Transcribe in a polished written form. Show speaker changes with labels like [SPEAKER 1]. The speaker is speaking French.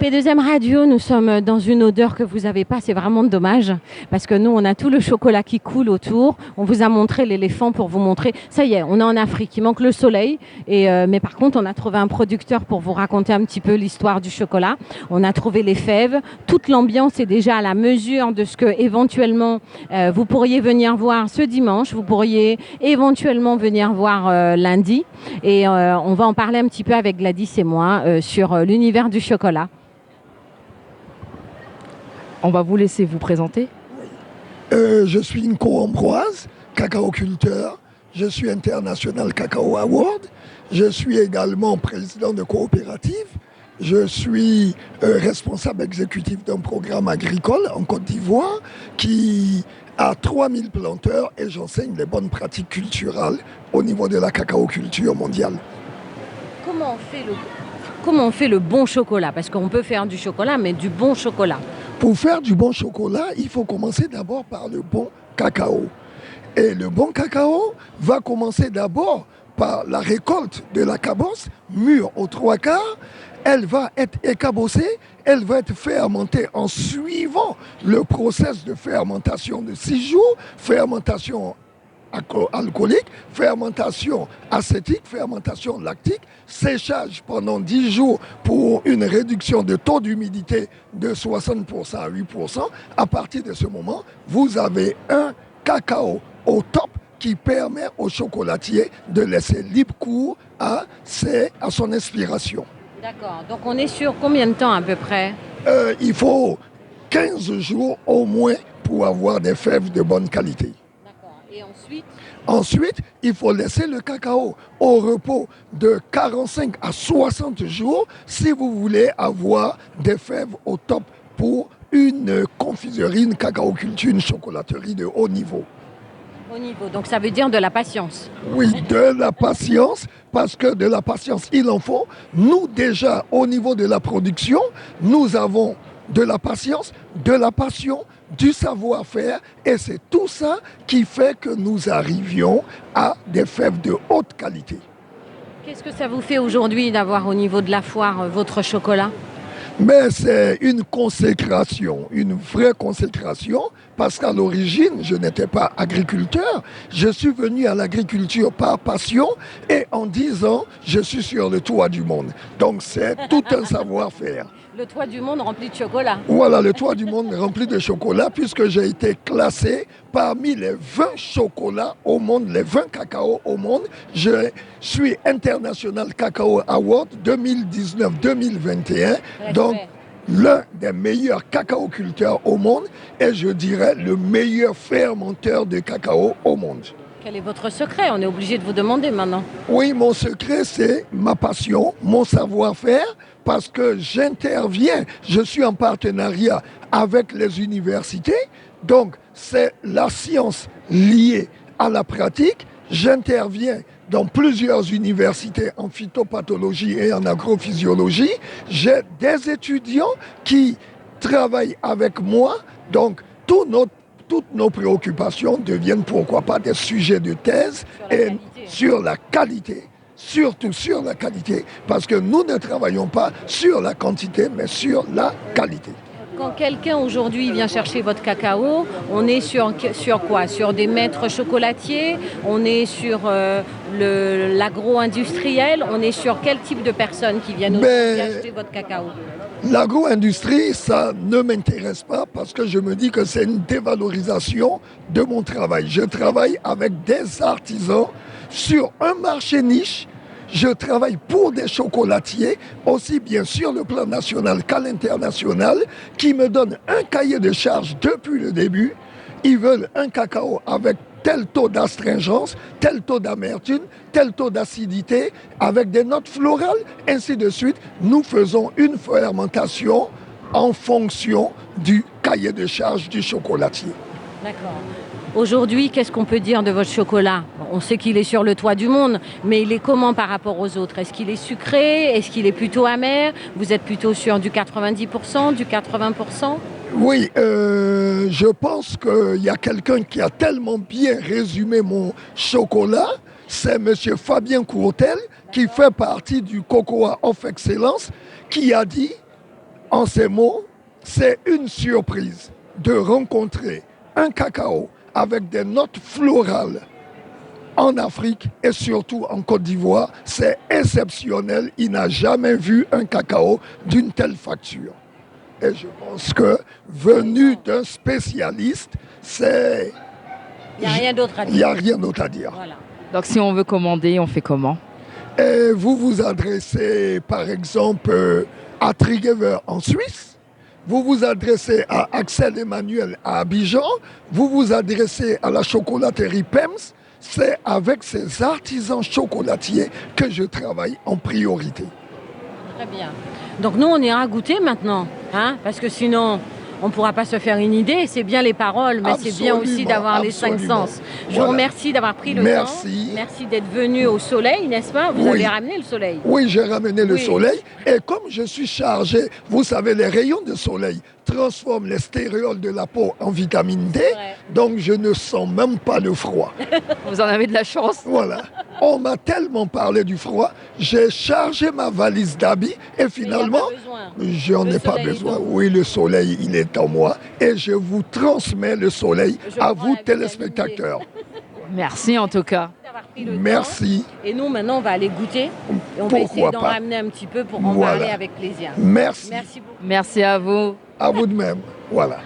[SPEAKER 1] P2M Radio, nous sommes dans une odeur que vous n'avez pas, c'est vraiment dommage, parce que nous, on a tout le chocolat qui coule autour. On vous a montré l'éléphant pour vous montrer. Ça y est, on est en Afrique, il manque le soleil. Mais par contre, on a trouvé un producteur pour vous raconter un petit peu l'histoire du chocolat. On a trouvé les fèves. Toute l'ambiance est déjà à la mesure de ce que, éventuellement, vous pourriez venir voir ce dimanche. Vous pourriez éventuellement venir voir lundi. Et on va en parler un petit peu avec Gladys et moi sur l'univers du chocolat.
[SPEAKER 2] On va vous laisser vous présenter.
[SPEAKER 3] Je suis une co-ambroise, cacao-culteur. Je suis International Cacao Award. Je suis également président de coopérative. Je suis responsable exécutif d'un programme agricole en Côte d'Ivoire qui a 3000 planteurs et j'enseigne les bonnes pratiques culturelles au niveau de la cacao-culture mondiale.
[SPEAKER 1] Comment on fait le bon chocolat? Parce qu'on peut faire du chocolat, mais du bon chocolat.
[SPEAKER 3] Pour faire du bon chocolat, il faut commencer d'abord par le bon cacao. Et le bon cacao va commencer d'abord par la récolte de la cabosse, mûre aux 3/4. Elle va être écabossée, elle va être fermentée en suivant le process de fermentation de 6 jours, fermentation alcoolique, fermentation acétique, fermentation lactique, séchage pendant 10 jours pour une réduction de taux d'humidité de 60% à 8%. À partir de ce moment, vous avez un cacao au top qui permet au chocolatier de laisser libre cours à son inspiration.
[SPEAKER 1] D'accord. Donc on est sur combien de temps à peu près?
[SPEAKER 3] Il faut 15 jours au moins pour avoir des fèves de bonne qualité.
[SPEAKER 1] Et ensuite?
[SPEAKER 3] Ensuite, il faut laisser le cacao au repos de 45 à 60 jours si vous voulez avoir des fèves au top pour une confiserie, une cacao-culture, une chocolaterie de haut niveau.
[SPEAKER 1] Haut niveau, donc ça veut dire de la patience.
[SPEAKER 3] Oui, de la patience, parce que de la patience, il en faut. Nous, déjà, au niveau de la production, nous avons de la patience, de la passion, du savoir-faire, et c'est tout ça qui fait que nous arrivions à des fèves de haute qualité.
[SPEAKER 1] Qu'est-ce que ça vous fait aujourd'hui d'avoir au niveau de la foire votre chocolat?
[SPEAKER 3] Mais c'est une consécration, une vraie consécration, parce qu'à l'origine, je n'étais pas agriculteur. Je suis venu à l'agriculture par passion et en 10 ans, je suis sur le toit du monde. Donc c'est tout un savoir-faire.
[SPEAKER 1] Le toit du monde rempli de chocolat.
[SPEAKER 3] Voilà, le toit du monde rempli de chocolat, puisque j'ai été classé parmi les 20 chocolats au monde, les 20 cacao au monde. Je suis International Cacao Award 2019-2021. Donc, l'un des meilleurs cacao-culteurs au monde et je dirais le meilleur fermenteur de cacao au monde.
[SPEAKER 1] Quel est votre secret? On est obligé de vous demander maintenant.
[SPEAKER 3] Oui, mon secret, c'est ma passion, mon savoir-faire, parce que j'interviens, je suis en partenariat avec les universités, donc c'est la science liée à la pratique. J'interviens dans plusieurs universités en phytopathologie et en agrophysiologie. J'ai des étudiants qui travaillent avec moi, donc toutes nos préoccupations deviennent pourquoi pas des sujets de thèse sur la qualité, surtout sur la qualité, parce que nous ne travaillons pas sur la quantité, mais sur la qualité.
[SPEAKER 1] Quand quelqu'un aujourd'hui vient chercher votre cacao, on est sur quoi? Sur des maîtres chocolatiers? On est sur l'agro-industriel? On est sur quel type de personnes qui viennent aujourd'hui acheter votre cacao?
[SPEAKER 3] L'agro-industrie, ça ne m'intéresse pas parce que je me dis que c'est une dévalorisation de mon travail. Je travaille avec des artisans sur un marché niche. Je travaille pour des chocolatiers, aussi bien sur le plan national qu'à l'international, qui me donnent un cahier de charges depuis le début. Ils veulent un cacao avec tel taux d'astringence, tel taux d'amertume, tel taux d'acidité, avec des notes florales, ainsi de suite. Nous faisons une fermentation en fonction du cahier de charges du chocolatier.
[SPEAKER 1] D'accord. Aujourd'hui, qu'est-ce qu'on peut dire de votre chocolat? On sait qu'il est sur le toit du monde, mais il est comment par rapport aux autres? Est-ce qu'il est sucré? Est-ce qu'il est plutôt amer? Vous êtes plutôt sur du 90%, du 80%?
[SPEAKER 3] Oui, je pense qu'il y a quelqu'un qui a tellement bien résumé mon chocolat, c'est M. Fabien Courtel, qui fait partie du Cocoa of Excellence, qui a dit En ces mots, c'est une surprise de rencontrer un cacao avec des notes florales en Afrique et surtout en Côte d'Ivoire. C'est exceptionnel. Il n'a jamais vu un cacao d'une telle facture. Et je pense que, venu d'un spécialiste, c'est...
[SPEAKER 1] Il n'y a rien d'autre à
[SPEAKER 3] Il n'y
[SPEAKER 1] dire.
[SPEAKER 3] a rien d'autre à dire.
[SPEAKER 1] Voilà.
[SPEAKER 2] Donc si on veut commander, on fait comment?
[SPEAKER 3] Et vous vous adressez, par exemple, à Triggever en Suisse. Vous vous adressez à Axel Emmanuel à Abidjan. Vous vous adressez à la chocolaterie PEMS. C'est avec ces artisans chocolatiers que je travaille en priorité.
[SPEAKER 1] Très bien. Donc nous, on ira goûter maintenant, hein, parce que sinon, on ne pourra pas se faire une idée. C'est bien les paroles, mais c'est bien aussi
[SPEAKER 3] Absolument,
[SPEAKER 1] d'avoir les 5
[SPEAKER 3] absolument.
[SPEAKER 1] sens. Je
[SPEAKER 3] Voilà.
[SPEAKER 1] vous remercie d'avoir pris le
[SPEAKER 3] Merci.
[SPEAKER 1] temps. Merci d'être venu au soleil, n'est-ce pas? Vous
[SPEAKER 3] Oui.
[SPEAKER 1] avez ramené le soleil.
[SPEAKER 3] Oui, j'ai ramené le
[SPEAKER 1] Oui.
[SPEAKER 3] soleil. Et comme je suis chargé, vous savez, les rayons de soleil transforment les stéréoles de la peau en vitamine D.
[SPEAKER 1] vrai.
[SPEAKER 3] Donc je ne sens même pas le froid.
[SPEAKER 2] Vous en avez de la chance.
[SPEAKER 3] Voilà. On m'a tellement parlé du froid, j'ai chargé ma valise d'habits et finalement, je n'en ai pas besoin. Oui, le soleil, il est en moi et je vous transmets le soleil
[SPEAKER 1] Je
[SPEAKER 3] à
[SPEAKER 1] prends
[SPEAKER 3] vous,
[SPEAKER 1] la
[SPEAKER 3] téléspectateurs.
[SPEAKER 2] Merci en tout cas.
[SPEAKER 1] D'avoir pris le
[SPEAKER 3] Merci.
[SPEAKER 1] temps. Et nous, maintenant, on va aller goûter. Et on va essayer
[SPEAKER 3] Pourquoi
[SPEAKER 1] d'en
[SPEAKER 3] pas.
[SPEAKER 1] ramener un petit peu pour en
[SPEAKER 3] Voilà.
[SPEAKER 1] parler avec plaisir.
[SPEAKER 3] Merci.
[SPEAKER 1] Merci beaucoup.
[SPEAKER 2] Merci à vous.
[SPEAKER 3] À vous de même. Voilà.